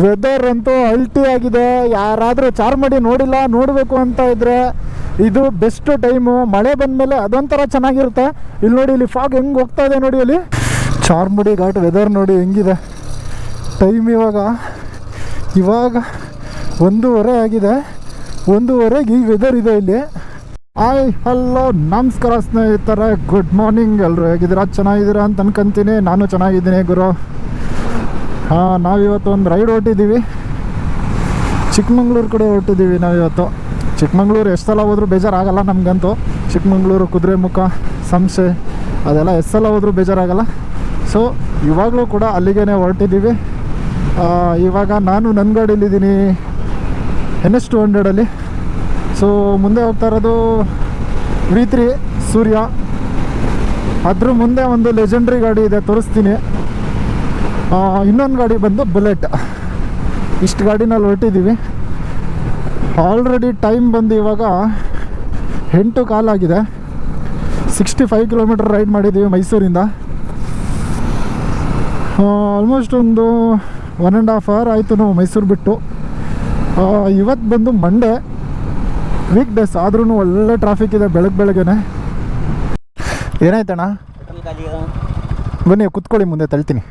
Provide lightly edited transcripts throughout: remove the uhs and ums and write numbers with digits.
Weather ಅಂತೂ ಅಲ್ಟಿ ಆಗಿದೆ. ಯಾರಾದರೂ ಚಾರ್ಮಡಿ ನೋಡಿಲ್ಲ, ನೋಡಬೇಕು ಅಂತ ಇದ್ದರೆ ಇದು ಬೆಸ್ಟ್ ಟೈಮು. ಮಳೆ ಬಂದಮೇಲೆ ಅದೊಂಥರ ಚೆನ್ನಾಗಿರುತ್ತೆ. ಇಲ್ಲಿ ನೋಡಿ, ಇಲ್ಲಿ ಫಾಗ್ ಹೆಂಗೆ ಹೋಗ್ತಾ ಇದೆ ನೋಡಿ. ಅಲ್ಲಿ ಚಾರ್ಮಡಿ ಘಾಟ್ ವೆದರ್ ನೋಡಿ ಹೆಂಗಿದೆ. ಟೈಮ್ ಇವಾಗ 1:30 ಆಗಿದೆ. 1:30ಗೆ ಈ ವೆದರ್ ಇದೆ ಇಲ್ಲಿ. ಹಲೋ ನಮಸ್ಕಾರ ಸ್ನೇಹಿತರೆ, ಗುಡ್ ಮಾರ್ನಿಂಗ್. ಎಲ್ಲರೂ ಹೇಗಿದ್ದೀರಾ? ಚೆನ್ನಾಗಿದ್ದೀರಾ ಅಂತ ಅನ್ಕೊಂತೀನಿ. ನಾನು ಚೆನ್ನಾಗಿದ್ದೀನಿ ಗುರು. ನಾವಿವತ್ತು ಒಂದು ರೈಡ್ ಹೊರಟಿದ್ದೀವಿ. ಚಿಕ್ಕಮಂಗ್ಳೂರು ಕಡೆ ಹೊರಟಿದ್ದೀವಿ ನಾವಿವತ್ತು. ಚಿಕ್ಕಮಂಗ್ಳೂರು ಎಷ್ಟು ಸಲ ಹೋದ್ರೂ ಬೇಜಾರಾಗಲ್ಲ ನಮಗಂತೂ. ಚಿಕ್ಕಮಂಗ್ಳೂರು, ಕುದುರೆಮುಖ, ಸಂಸೆ ಅದೆಲ್ಲ ಎಷ್ಟು ಸಲ ಹೋದ್ರೂ ಬೇಜಾರಾಗಲ್ಲ. ಸೊ ಇವಾಗಲೂ ಕೂಡ ಅಲ್ಲಿಗೇ ಹೊರಟಿದ್ದೀವಿ. ಇವಾಗ ನಾನು ನನ್ನ ಗಾಡೀಲಿದ್ದೀನಿ, NS200 ಸೊ ಮುಂದೆ ಹೋಗ್ತಾ ಇರೋದು V3 ಸೂರ್ಯ. ಅದ್ರ ಮುಂದೆ ಒಂದು ಲೆಜೆಂಡ್ರಿ ಗಾಡಿ ಇದೆ, ತೋರಿಸ್ತೀನಿ. ಇನ್ನೊಂದು ಗಾಡಿ ಬಂದು ಬುಲೆಟ್. ಇಷ್ಟು ಗಾಡಿನಲ್ಲಿ ಹೊರಟಿದ್ದೀವಿ. ಆಲ್ರೆಡಿ ಟೈಮ್ ಬಂದು ಇವಾಗ 8:15 ಆಗಿದೆ. 65 ಕಿಲೋಮೀಟರ್ ರೈಡ್ ಮಾಡಿದ್ದೀವಿ ಮೈಸೂರಿಂದ. ಆಲ್ಮೋಸ್ಟ್ ಒಂದು 1.5 ಅವರ್ ಆಯಿತು ನಾವು ಮೈಸೂರು ಬಿಟ್ಟು. ಇವತ್ತು ಬಂದು ಮಂಡೇ, ವೀಕ್ ಡೇಸ್ ಆದ್ರೂ ಒಳ್ಳೆ ಟ್ರಾಫಿಕ್ ಇದೆ ಬೆಳಗ್ಗೆನೆ. ಏನಾಯ್ತಣ್ಣ? ಬನ್ನಿ ಕುತ್ಕೊಳ್ಳಿ, ಮುಂದೆ ತಳ್ತೀನಿ.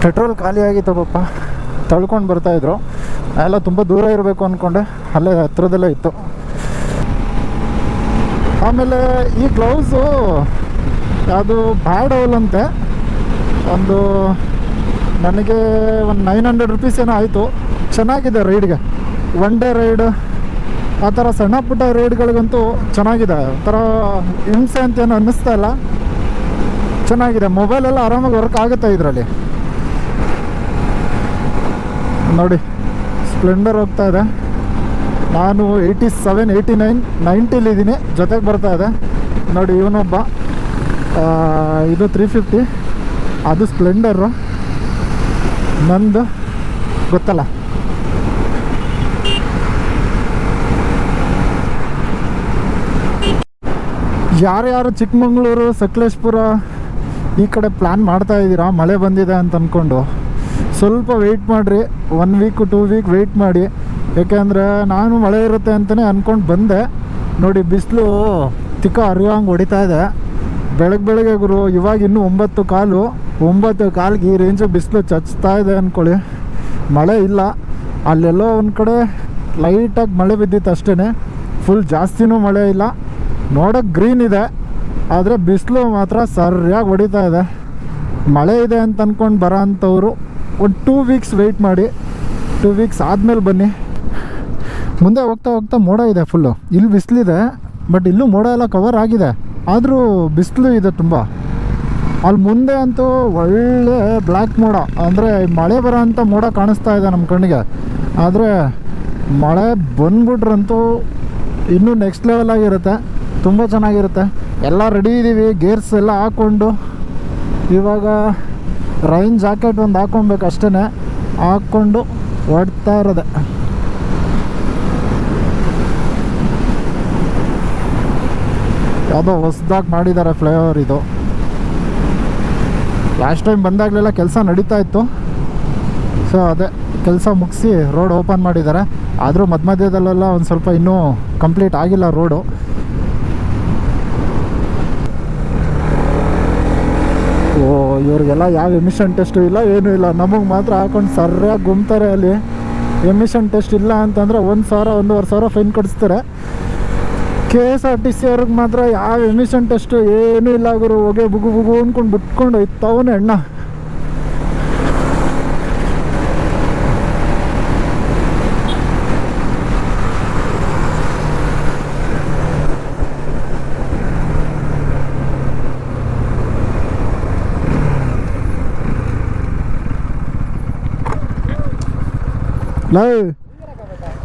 ಪೆಟ್ರೋಲ್ ಖಾಲಿ ಆಗಿತ್ತು ಪಾಪ, ತಳ್ಕೊಂಡು ಬರ್ತಾಯಿದ್ರು. ಎಲ್ಲ ತುಂಬ ದೂರ ಇರಬೇಕು ಅಂದ್ಕೊಂಡೆ, ಅಲ್ಲೇ ಹತ್ರದಲ್ಲೇ ಇತ್ತು. ಆಮೇಲೆ ಈ ಗ್ಲೌಸು ಅದು ಬ್ಯಾಡ್ ಅವಲಂತೆ. ಒಂದು ನನಗೆ ಒಂದು 900 ರೂಪೀಸ್ ಏನೋ ಆಯಿತು. ಚೆನ್ನಾಗಿದೆ ರೈಡ್ಗೆ, ಒನ್ ಡೇ ರೈಡ್ ಆ ಥರ ಸಣ್ಣ ಪುಟ್ಟ ರೈಡ್ಗಳಿಗಂತೂ ಚೆನ್ನಾಗಿದೆ. ಒಂಥರ ಹಿಂಸೆ ಅಂತೇನು ಅನ್ನಿಸ್ತಾ ಇಲ್ಲ, ಚೆನ್ನಾಗಿದೆ. ಮೊಬೈಲೆಲ್ಲ ಆರಾಮಾಗಿ ವರ್ಕ್ ಆಗುತ್ತೆ ಇದರಲ್ಲಿ. ನೋಡಿ, ಸ್ಪ್ಲೆಂಡರ್ ಹೋಗ್ತಾ ಇದೆ. ನಾನು 87, 89, 90 ಜೊತೆಗೆ ಬರ್ತಾ ಇದೆ ನೋಡಿ. ಇವನೊಬ್ಬ, ಇದು 350, ಅದು ಸ್ಪ್ಲೆಂಡರು, ನಂದು ಗೊತ್ತಲ್ಲ. ಯಾರ್ಯಾರು ಚಿಕ್ಕಮಂಗ್ಳೂರು, ಸಕಲೇಶ್ಪುರ ಈ ಕಡೆ ಪ್ಲ್ಯಾನ್ ಮಾಡ್ತಾ ಇದ್ದೀರಾ ಮಳೆ ಬಂದಿದೆ ಅಂತ ಅಂದ್ಕೊಂಡು, ಸ್ವಲ್ಪ ವೆಯ್ಟ್ ಮಾಡಿರಿ. 1 ವೀಕ್ 2 ವೀಕ್ ವೆಯ್ಟ್ ಮಾಡಿ. ಯಾಕೆಂದರೆ ನಾನು ಮಳೆ ಇರುತ್ತೆ ಅಂತಲೇ ಅಂದ್ಕೊಂಡು ಬಂದೆ. ನೋಡಿ, ಬಿಸಿಲು ತಿಕ್ಕ ಹರಿಯೋಂಗೆ ಹೊಡಿತಾ ಇದೆ ಬೆಳಗ್ಗೆ ಗುರು. ಇವಾಗ ಇನ್ನೂ 9:15 ಈ ರೇಂಜು ಬಿಸಿಲು ಚಚ್ತಾ ಇದೆ ಅಂದ್ಕೊಳ್ಳಿ. ಮಳೆ ಇಲ್ಲ. ಅಲ್ಲೆಲ್ಲೋ ಒಂದು ಕಡೆ ಲೈಟಾಗಿ ಮಳೆ ಬಿದ್ದಿತ್ತು ಅಷ್ಟೇ, ಫುಲ್ ಜಾಸ್ತಿನೂ ಮಳೆ ಇಲ್ಲ. ನೋಡೋಕ್ಕೆ ಗ್ರೀನ್ ಇದೆ, ಆದರೆ ಬಿಸಿಲು ಮಾತ್ರ ಸರಿಯಾಗಿ ಹೊಡಿತಾ ಇದೆ. ಮಳೆ ಇದೆ ಅಂತ ಅಂದ್ಕೊಂಡು ಬರೋ ಅಂಥವ್ರು ಒಂದು 2 ವೀಕ್ಸ್ ವೆಯ್ಟ್ ಮಾಡಿ. 2 ವೀಕ್ಸ್ ಆದಮೇಲೆ ಬನ್ನಿ. ಮುಂದೆ ಹೋಗ್ತಾ ಮೋಡ ಇದೆ ಫುಲ್ಲು. ಇಲ್ಲಿ ಬಿಸಿಲಿದೆ, ಬಟ್ ಇಲ್ಲೂ ಮೋಡ ಎಲ್ಲ ಕವರ್ ಆಗಿದೆ, ಆದರೂ ಬಿಸಿಲು ಇದೆ ತುಂಬ. ಅಲ್ಲಿ ಮುಂದೆ ಅಂತೂ ಒಳ್ಳೆ ಬ್ಲ್ಯಾಕ್ ಮೋಡ, ಅಂದರೆ ಮಳೆ ಬರೋ ಅಂಥ ಮೋಡ ಕಾಣಿಸ್ತಾ ಇದೆ ನಮ್ಮ ಕಣ್ಣಿಗೆ. ಆದರೆ ಮಳೆ ಬಂದ್ಬಿಟ್ರಂತೂ ಇನ್ನೂ ನೆಕ್ಸ್ಟ್ ಲೆವೆಲ್ ಆಗಿರುತ್ತೆ, ತುಂಬ ಚೆನ್ನಾಗಿರುತ್ತೆ. ಎಲ್ಲ ರೆಡಿ ಇದ್ದೀವಿ, ಗೇರ್ಸ್ ಎಲ್ಲ ಹಾಕ್ಕೊಂಡು. ಇವಾಗ ರೈನ್ ಜಾಕೆಟ್ ಒಂದು ಹಾಕ್ಕೊಬೇಕು ಅಷ್ಟೇ, ಹಾಕ್ಕೊಂಡು ಹೊಡ್ತಾ ಇರೋದೆ. ಯಾವುದೋ ಹೊಸ್ದಾಗಿ ಮಾಡಿದ್ದಾರೆ ಫ್ಲೈಓವರ್ ಇದು. ಲಾಸ್ಟ್ ಟೈಮ್ ಬಂದಾಗಲೆಲ್ಲ ಕೆಲಸ ನಡೀತಾ ಇತ್ತು. ಸೊ ಅದೇ ಕೆಲಸ ಮುಗಿಸಿ ರೋಡ್ ಓಪನ್ ಮಾಡಿದ್ದಾರೆ. ಆದರೂ ಮಧ್ಯದಲ್ಲೆಲ್ಲ ಒಂದು ಸ್ವಲ್ಪ ಇನ್ನೂ ಕಂಪ್ಲೀಟ್ ಆಗಿಲ್ಲ ರೋಡು. ಇವ್ರಿಗೆಲ್ಲ ಯಾವ ಎಮಿಷನ್ ಟೆಸ್ಟು ಇಲ್ಲ, ಏನೂ ಇಲ್ಲ. ನಮಗೆ ಮಾತ್ರ ಹಾಕೊಂಡು ಸರಿಯಾಗಿ ಗುಮ್ತಾರೆ. ಅಲ್ಲಿ ಎಮಿಷನ್ ಟೆಸ್ಟ್ ಇಲ್ಲ ಅಂತಂದರೆ 1,000 1,500 ಫೈನ್ ಕೊಡಿಸ್ತಾರೆ. KSRTC ಅವ್ರಿಗೆ ಮಾತ್ರ ಯಾವ ಎಮಿಷನ್ ಟೆಸ್ಟು ಏನೂ ಇಲ್ಲ ಗುರು. ಹೊಗೆ ಬುಗು ಬುಗು ಅಂದ್ಕೊಂಡು ಬಿಟ್ಕೊಂಡು ಇತ್ತವನೇ ಅಣ್ಣ. ಲೈ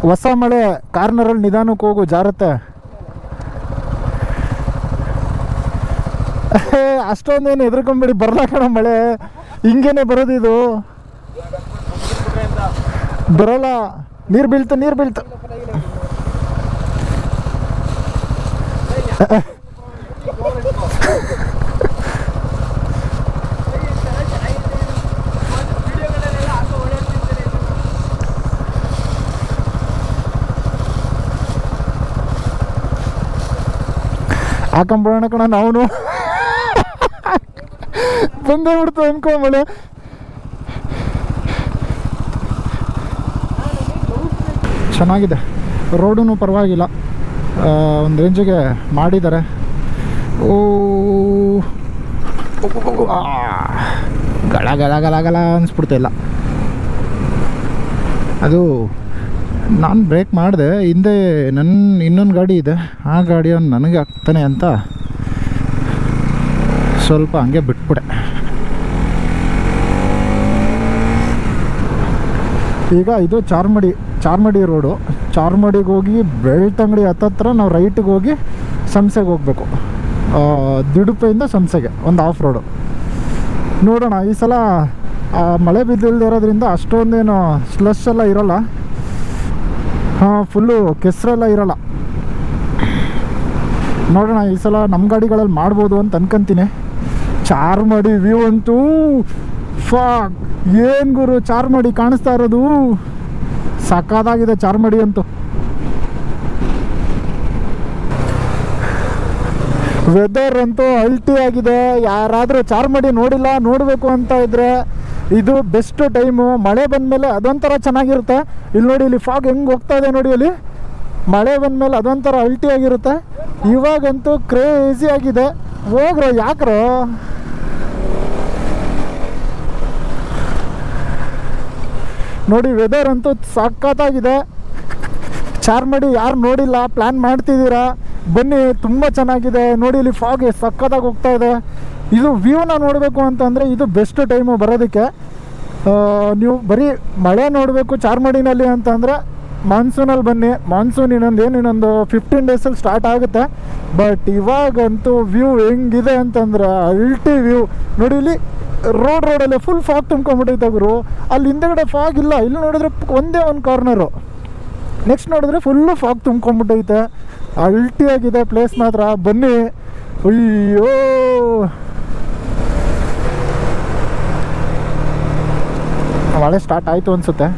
ಹೊಸ ಮಳೆ, ಕಾರ್ನರಲ್ಲಿ ನಿಧಾನಕ್ಕೆ ಹೋಗು, ಜಾರತ್ತೆ. ಅಷ್ಟೊಂದೇನು ಹೆದರ್ಕೊಂಬೇಡಿ, ಬರಲ್ಲ ಕಣ ಮಳೆ, ಹಿಂಗೇನೆ ಬರೋದು ಇದು. ಬರಲ್ಲ, ನೀರು ಬೀಳ್ತು. ಹಾಕೊಂಬಿಡೋಣ ಕಣ ನಾವು. ಬಂದೇ ಬಿಡ್ತು ಅನ್ಕೊಂಬಳೆ. ಚೆನ್ನಾಗಿದೆ, ರೋಡೂ ಪರವಾಗಿಲ್ಲ, ಒಂದು ರೇಂಜಿಗೆ ಮಾಡಿದ್ದಾರೆ. ಓ ಗಲ ಗಲ ಗಲ ಗಲ ಅನಿಸ್ಬಿಡ್ತಾ ಇಲ್ಲ. ಅದು ನಾನು ಬ್ರೇಕ್ ಮಾಡಿದೆ, ಹಿಂದೆ ಇನ್ನೊಂದು ಗಾಡಿ ಇದೆ, ಆ ಗಾಡಿಯವನು ನನಗೆ ಆಗ್ತಾನೆ ಅಂತ ಸ್ವಲ್ಪ ಹಂಗೆ ಬಿಟ್ಬಿಡೆ. ಈಗ ಇದು ಚಾರ್ಮಡಿ ರೋಡು. ಚಾರ್ಮಡಿಗೆ ಹೋಗಿ ಬೆಳ್ತಂಗಡಿ ಹತ್ತತ್ರ ನಾವು ರೈಟಿಗೆ ಹೋಗಿ ಸಂಸೆಗೆ ಹೋಗಬೇಕು. ದಿಡುಪೆಯಿಂದ ಸಂಸೆಗೆ ಒಂದು ಆಫ್ ರೋಡು. ನೋಡೋಣ, ಈ ಸಲ ಮಳೆ ಬಿದ್ದಿಲ್ಲದೆ ಇರೋದ್ರಿಂದ ಅಷ್ಟೊಂದೇನು ಸ್ಲಶ್ ಎಲ್ಲ ಇರೋಲ್ಲ, ಫುಲ್ಲು ಕೆಸರೆಲ್ಲ ಇರೋಲ್ಲ. ನೋಡೋಣ, ಈ ಸಲ ನಮ್ಮ ಗಾಡಿಗಳಲ್ಲಿ ಮಾಡ್ಬೋದು ಅಂತ ಅನ್ಕೊಂತೀನಿ. ಚಾರ್ಮಡಿ ವ್ಯೂ ಅಂತೂ ಫಾಕ್, ಏನು ಗುರು ಚಾರ್ಮಡಿ ಕಾಣಿಸ್ತಾ ಇರೋದು, ಸಕ್ಕತ್ತಾಗಿದೆ ಚಾರ್ಮಡಿ ಅಂತೂ. ವೆದರ್ ಅಂತೂ ಅಲ್ಟಿ ಆಗಿದೆ. ಯಾರಾದರೂ ಚಾರ್ಮಡಿ ನೋಡಬೇಕು ಅಂತ ಇದ್ದರೆ ಇದು ಬೆಸ್ಟ್ ಟೈಮು. ಮಳೆ ಬಂದಮೇಲೆ ಅದೊಂಥರ ಚೆನ್ನಾಗಿರುತ್ತೆ. ಇಲ್ಲಿ ನೋಡಿ, ಇಲ್ಲಿ ಫಾಗ್ ಹೆಂಗೆ ಹೋಗ್ತಾ ಇದೆ ನೋಡಿ, ಅಲ್ಲಿ ಮಳೆ ಬಂದಮೇಲೆ ಅದೊಂಥರ ಅಲ್ಟಿ ಆಗಿರುತ್ತೆ. ಇವಾಗಂತೂ ಕ್ರೇಜಿ ಆಗಿದೆ. ಹೋಗ್ರೋ, ಯಾಕ್ರೋ ನೋಡಿ, ವೆದರ್ ಅಂತೂ ಸಖತ್ತಾಗಿದೆ. ಚಾರ್ಮಡಿ ಯಾರು ನೋಡಿಲ್ಲ, ಪ್ಲ್ಯಾನ್ ಮಾಡ್ತಿದ್ದೀರಾ ಬನ್ನಿ, ತುಂಬ ಚೆನ್ನಾಗಿದೆ. ನೋಡಿ, ಇಲ್ಲಿ ಫಾಗ್ ಸಖತ್ತಾಗಿ ಹೋಗ್ತಾ ಇದೆ. ಇದು ವ್ಯೂನ ನೋಡಬೇಕು ಅಂತಂದರೆ ಇದು ಬೆಸ್ಟ್ ಟೈಮು ಬರೋದಕ್ಕೆ. ನೀವು ಬರೀ ಮಳೆ ನೋಡಬೇಕು ಚಾರ್ಮಡಿನಲ್ಲಿ ಅಂತಂದರೆ ಮಾನ್ಸೂನಲ್ಲಿ ಬನ್ನಿ. ಮಾನ್ಸೂನ್ ಇನ್ನೊಂದು 15 ಡೇಸಲ್ಲಿ ಸ್ಟಾರ್ಟ್ ಆಗುತ್ತೆ. ಬಟ್ ಇವಾಗಂತೂ ವ್ಯೂ ಹೆಂಗಿದೆ ಅಂತಂದರೆ ಅಲ್ಟಿ ವ್ಯೂ. ನೋಡಿ, ಇಲ್ಲಿ ರೋಡಲ್ಲೇ ಫುಲ್ ಫಾಗ್ ತುಂಬ್ಕೊಂಡ್ಬಿಟ್ಟೈತೆ ಗುರು. ಅಲ್ಲಿ ಹಿಂದೆಗಡೆ ಫಾಗ್ ಇಲ್ಲ, ಇಲ್ಲಿ ನೋಡಿದ್ರೆ ಒಂದೇ ಒಂದು ಕಾರ್ನರು, ನೆಕ್ಸ್ಟ್ ನೋಡಿದ್ರೆ ಫುಲ್ಲು ಫಾಗ್ ತುಂಬ್ಕೊಂಡ್ಬಿಟ್ಟೈತೆ. ಅಲ್ಟಿಯಾಗಿದೆ ಪ್ಲೇಸ್ ಮಾತ್ರ, ಬನ್ನಿ. ಅಯ್ಯೋ, ಮಳೆ ಸ್ಟಾರ್ಟ್ ಆಯಿತು ಅನಿಸುತ್ತೆ.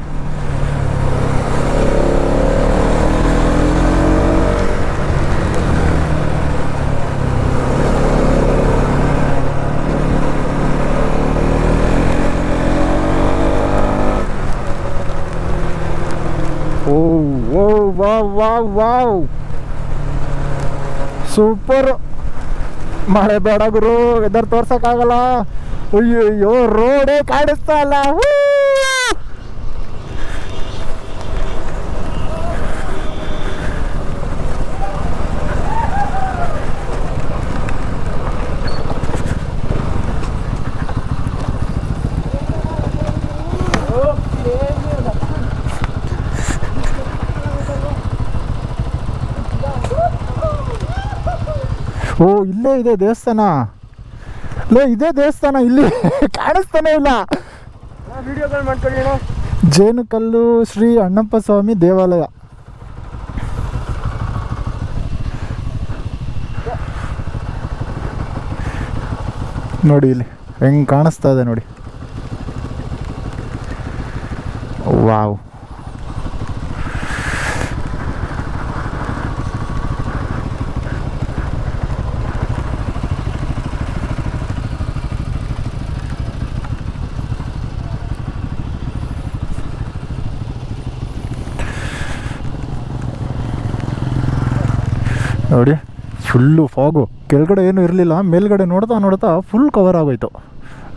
Wow, super. ಮಳೆ ಬೇಡ ಗುರು, ವೆದರ್ ತೋರ್ಸೋಕ್ಕಾಗಲ್ಲ. ಅಯ್ಯೋ, ರೋಡೇ ಕಾಣಿಸ್ತಾ ಇಲ್ಲ. ಓ, ಇಲ್ಲೇ ಇದೆ ದೇವಸ್ಥಾನ. ಇದೇ ದೇವಸ್ಥಾನ, ಇಲ್ಲಿ ಕಾಣಿಸ್ತಾನೆ ಇಲ್ಲ. ಜೇನುಕಲ್ಲು ಶ್ರೀ ಅಣ್ಣಪ್ಪ ಸ್ವಾಮಿ ದೇವಾಲಯ. ನೋಡಿ ಇಲ್ಲಿ ಹೆಂಗೆ ಕಾಣಿಸ್ತಾ ಇದೆ ನೋಡಿ. ವಾವ್, ನೋಡಿ ಫುಲ್ಲು ಫಾಗು, ಕೆಳಗಡೆ ಏನೂ ಇರಲಿಲ್ಲ, ಮೇಲ್ಗಡೆ ನೋಡ್ತಾ ನೋಡ್ತಾ ಫುಲ್ ಕವರ್ ಆಗೋಯ್ತು.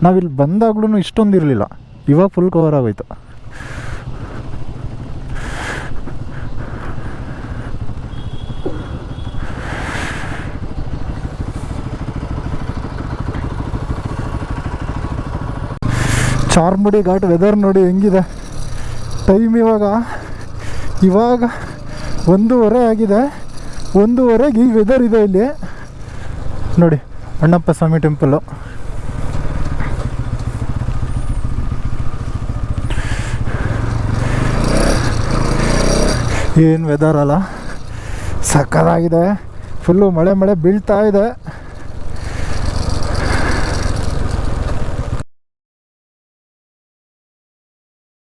ನಾವಿಲ್ಲಿ ಬಂದಾಗ್ಲೂ ಇಷ್ಟೊಂದು ಇರಲಿಲ್ಲ, ಇವಾಗ ಫುಲ್ ಕವರ್ ಆಗೋಯ್ತು. ಚಾರ್ಮುಡಿ ಘಾಟ್ ವೆದರ್ ನೋಡಿ ಹೆಂಗಿದೆ. ಟೈಮ್ ಇವಾಗ 1:30 ಆಗಿದೆ. 1:30ಗೆ ಈ ವೆದರ್ ಇದೆ ಇಲ್ಲಿ ನೋಡಿ. ಅಣ್ಣಪ್ಪ ಸ್ವಾಮಿ ಟೆಂಪಲ್ಲು. ಏನು ವೆದರ್ ಅಲ್ಲ, ಸಕ್ಕತ್ತಾಗಿದೆ. ಫುಲ್ಲು ಮಳೆ ಬೀಳ್ತಾ ಇದೆ.